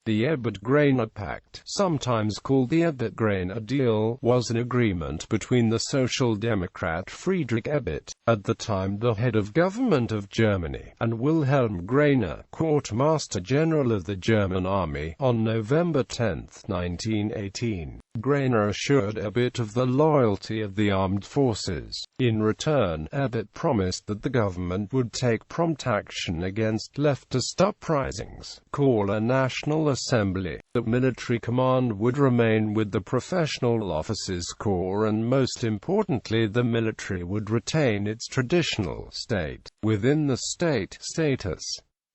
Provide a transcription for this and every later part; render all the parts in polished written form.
The Ebert Groener pact, sometimes called the Ebert Groener deal, was an agreement between the Social Democrat Friedrich Ebert, at the time the head of government of Germany, and Wilhelm Groener, Quartermaster General of the German Army, on November 10, 1918. Groener assured Ebert of the loyalty of the armed forces. In return, Ebert promised that the government would take prompt action against leftist uprisings, call a national assembly, that military command would remain with the professional officers corps, and most importantly the military would retain its traditional state within the state status.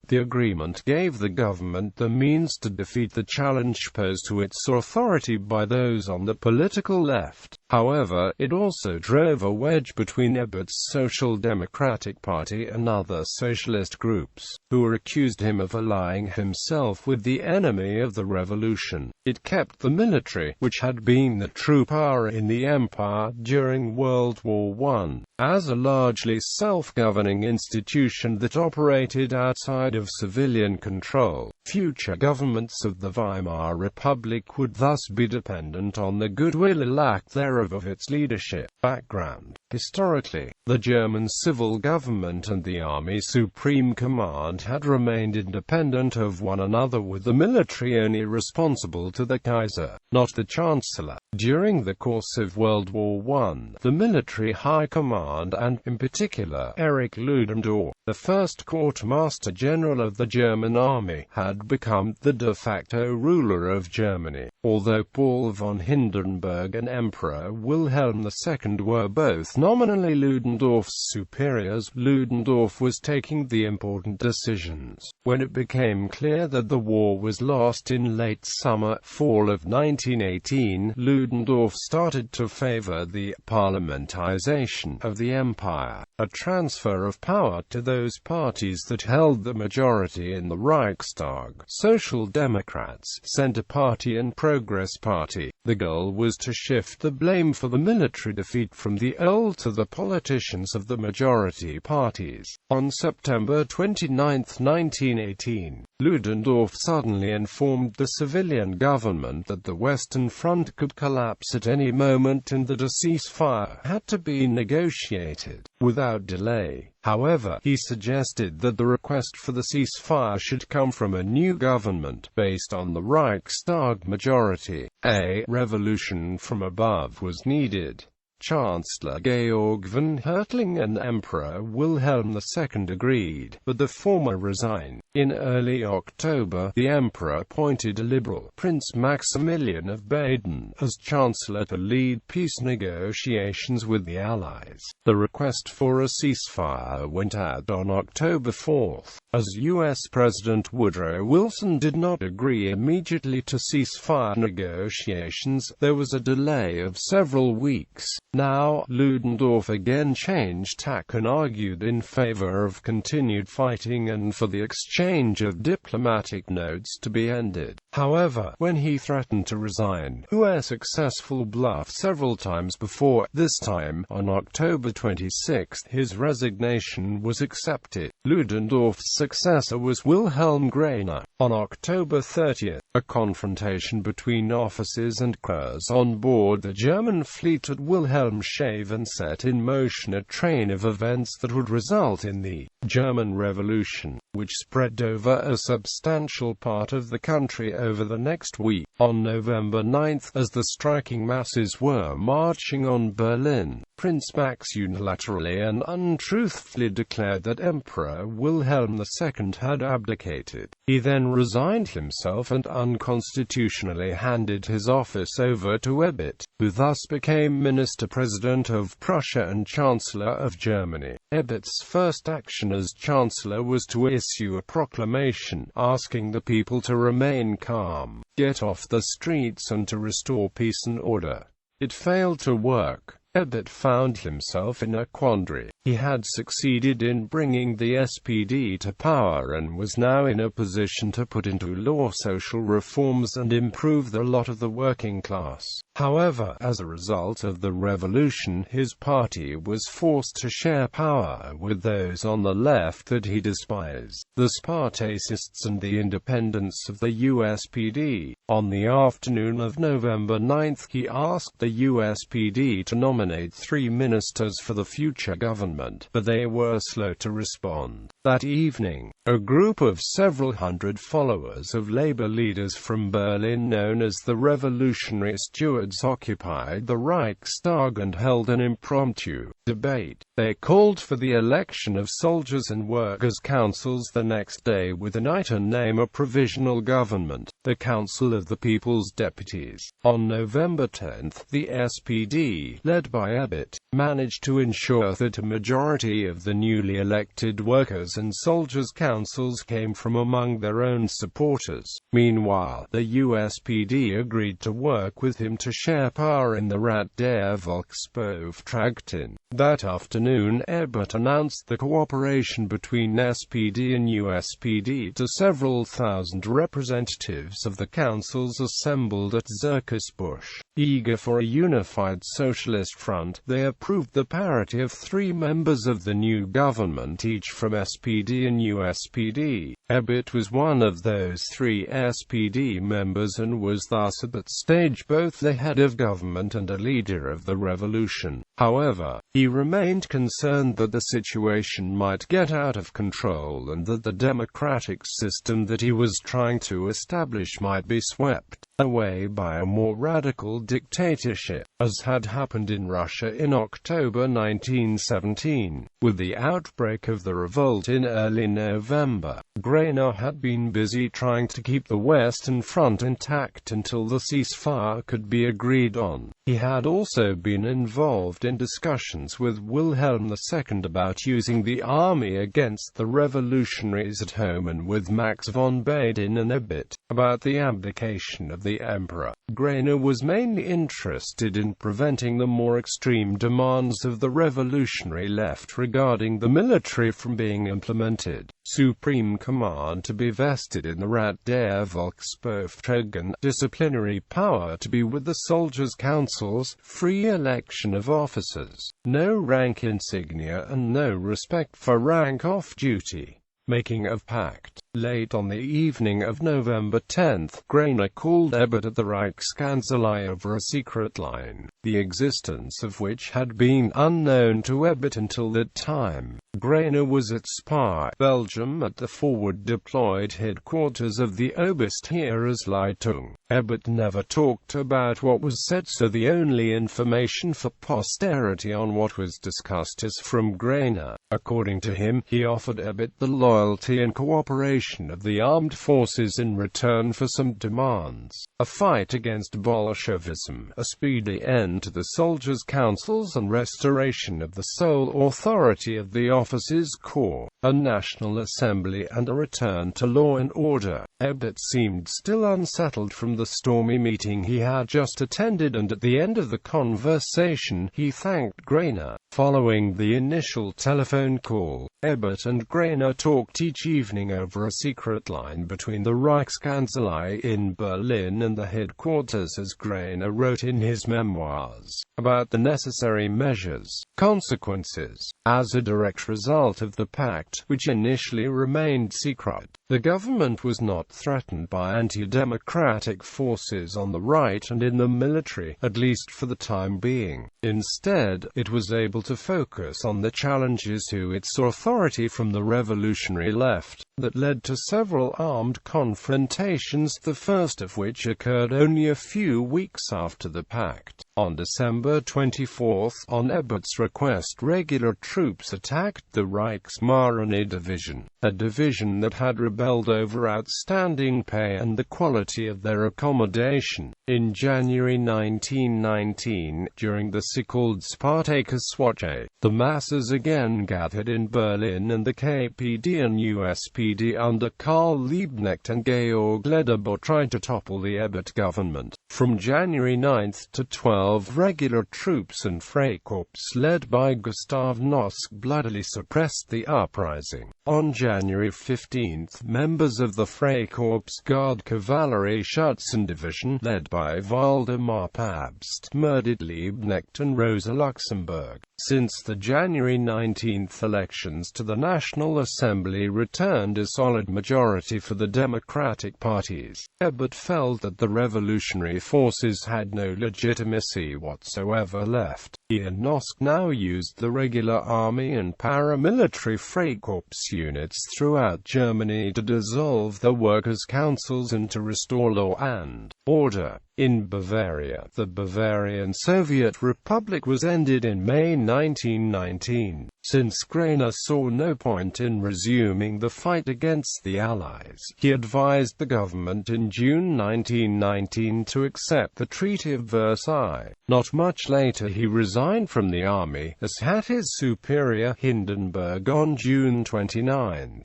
The agreement gave the government the means to defeat the challenge posed to its authority by those on the political left. However, it also drove a wedge between Ebert's Social Democratic Party and other socialist groups, who accused him of allying himself with the enemy of the revolution. It kept the military, which had been the true power in the empire during World War I, as a largely self-governing institution that operated outside of civilian control. Future governments of the Weimar Republic would thus be dependent on the goodwill or lack thereof of its leadership. Background: historically, the German civil government and the Army Supreme Command had remained independent of one another, with the military only responsible to the Kaiser, not the Chancellor. During the course of World War I, the military high command, and, in particular, Erich Ludendorff, the first Quartermaster General of the German Army, had become the de facto ruler of Germany. Although Paul von Hindenburg and Emperor Wilhelm II were both nominally Ludendorff's superiors, Ludendorff was taking the important decisions. When it became clear that the war was lost in late summer-fall of 1918, Ludendorff started to favor the parliamentization of the empire, a transfer of power to those parties that held the majority in the Reichstag. Social Democrats, Centre Party and Progress Party. The goal was to shift the blame for the military defeat from the old to the politicians of the majority parties. On September 29, 1918, Ludendorff suddenly informed the civilian government that the Western Front could collapse at any moment and that a ceasefire had to be negotiated without delay. However, he suggested that the request for the ceasefire should come from a new government, based on the Reichstag majority. A revolution from above was needed. Chancellor Georg von Hertling and Emperor Wilhelm II agreed, but the former resigned. In early October, the Emperor appointed a liberal, Prince Maximilian of Baden, as Chancellor to lead peace negotiations with the Allies. The request for a ceasefire went out on October 4. As U.S. President Woodrow Wilson did not agree immediately to ceasefire negotiations, there was a delay of several weeks. Now, Ludendorff again changed tack and argued in favor of continued fighting and for the exchange of diplomatic notes to be ended. However, when he threatened to resign, a successful bluff several times before, this time, on October 26, his resignation was accepted. Ludendorff's successor was Wilhelm Groener. On October 30, a confrontation between officers and crews on board the German fleet at Wilhelmshaven set in motion a train of events that would result in the German Revolution, which spread over a substantial part of the country over the next week. On November 9, as the striking masses were marching on Berlin, Prince Max unilaterally and untruthfully declared that Emperor Wilhelm II had abdicated. He then resigned himself and unconstitutionally handed his office over to Ebert, who thus became Minister-President of Prussia and Chancellor of Germany. Ebert's first action as Chancellor was to issue a proclamation asking the people to remain calm, get off the streets and to restore peace and order. It failed to work. Ebert found himself in a quandary. He had succeeded in bringing the SPD to power and was now in a position to put into law social reforms and improve the lot of the working class. However, as a result of the revolution, his party was forced to share power with those on the left that he despised, the Spartacists and the independents of the USPD. On the afternoon of November 9, he asked the USPD to nominate 3 ministers for the future government, but they were slow to respond. That evening, a group of several hundred followers of labor leaders from Berlin known as the Revolutionary Stewards occupied the Reichstag and held an impromptu debate. They called for the election of soldiers and workers' councils the next day with the night and name a provisional government, the Council of the People's Deputies. On November 10, the SPD, led by Ebert, managed to ensure that a majority of the newly elected workers' and soldiers' councils came from among their own supporters. Meanwhile, the USPD agreed to work with him to share power in the Rat der Volksbeauftragten. That afternoon, Ebert announced the cooperation between SPD and USPD to several thousand representatives of the councils assembled at Zirkusbusch. Eager for a unified socialist front, they approved the parity of 3 members of the new government, each from SPD and USPD. Ebert was one of those 3 SPD members and was thus at that stage both the head of government and a leader of the revolution. However, he remained concerned that the situation might get out of control and that the democratic system that he was trying to establish might be swept away by a more radical dictatorship, as had happened in Russia in October 1917. With the outbreak of the revolt in early November, Groener had been busy trying to keep the Western Front intact until the ceasefire could be agreed on. He had also been involved in discussions with Wilhelm II about using the army against the revolutionaries at home and with Max von Baden and Ebert about the abdication of the emperor. Groener was mainly interested in preventing the more extreme demands of the revolutionary left regarding the military from being implemented, supreme command to be vested in the Rat der Volksbeauftragten, disciplinary power to be with the soldiers' councils, free election of officers, no rank insignia and no respect for rank off duty. Making of pact. Late on the evening of November 10, Groener called Ebert at the Reichskanzlei over a secret line, the existence of which had been unknown to Ebert until that time. Groener was at Spa, Belgium, at the forward deployed headquarters of the Oberstheeresleitung. Ebert never talked about what was said, so the only information for posterity on what was discussed is from Groener. According to him, he offered Ebert the loyalty and cooperation of the armed forces in return for some demands: a fight against Bolshevism, a speedy end to the soldiers' councils and restoration of the sole authority of the officers' corps, a national assembly and a return to law and order. Ebert seemed still unsettled from the stormy meeting he had just attended, and at the end of the conversation he thanked Groener. Following the initial telephone call, Ebert and Groener talked each evening over a secret line between the Reichskanzlei in Berlin and the headquarters, as Groener wrote in his memoirs, about the necessary measures, consequences. As a direct result of the pact, which initially remained secret, the government was not threatened by anti-democratic forces on the right and in the military, at least for the time being. Instead, it was able to focus on the challenges to its authority from the revolutionary left, that led to several armed confrontations, the first of which occurred only a few weeks after the pact. On December 24, on Ebert's request, regular troops attacked the Reichsmarine Division, a division that had rebelled over outstanding pay and the quality of their accommodation. In January 1919, during the so-called Spartakuswache, the masses again gathered in Berlin, and the KPD and USPD under Karl Liebknecht and Georg Lederbohr tried to topple the Ebert government. From January 9 to 12, 12 regular troops and Freikorps led by Gustav Noske bloodily suppressed the uprising. On January 15, members of the Freikorps Guard Cavalry Schutzen Division, led by Waldemar Pabst, murdered Liebknecht and Rosa Luxemburg. Since the January 19 elections to the National Assembly returned a solid majority for the Democratic parties, Ebert felt that the revolutionary forces had no legitimacy whatsoever left. He and Noske now used the regular army and paramilitary Freikorps units throughout Germany to dissolve the workers' councils and to restore law and order. In Bavaria, the Bavarian Soviet Republic was ended in May 1919. Since Groener saw no point in resuming the fight against the Allies, he advised the government in June 1919 to accept the Treaty of Versailles. Not much later he resigned from the army, as had his superior, Hindenburg, on June 29,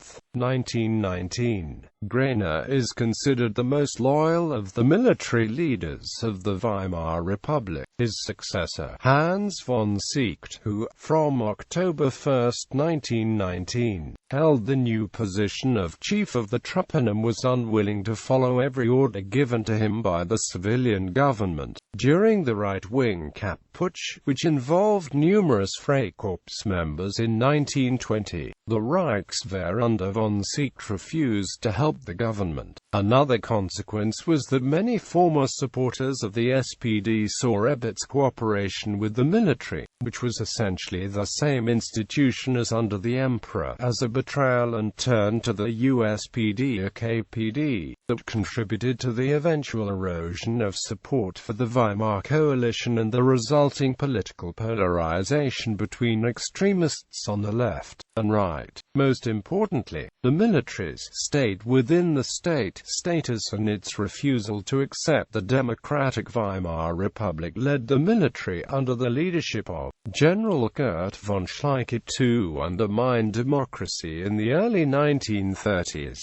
1919. Groener is considered the most loyal of the military leaders of the Weimar Republic. His successor, Hans von Seeckt, who, from October 1, 1919, held the new position of Chief of the Truppen, was unwilling to follow every order given to him by the civilian government. During the right-wing Kapp Putsch, which involved numerous Freikorps members in 1920, the Reichswehr under von Seeckt refused to help the government. Another consequence was that many former supporters of the SPD saw Ebert's cooperation with the military, which was essentially the same institution as under the Emperor, as a betrayal, and turned to the USPD or KPD, that contributed to the eventual erosion of support for the Weimar coalition and the resulting political polarization between extremists on the left and right. Most importantly, the militaries stayed within the state status, and its refusal to accept the democratic Weimar Republic led the military under the leadership of General Kurt von Schleicher to undermine democracy in the early 1930s.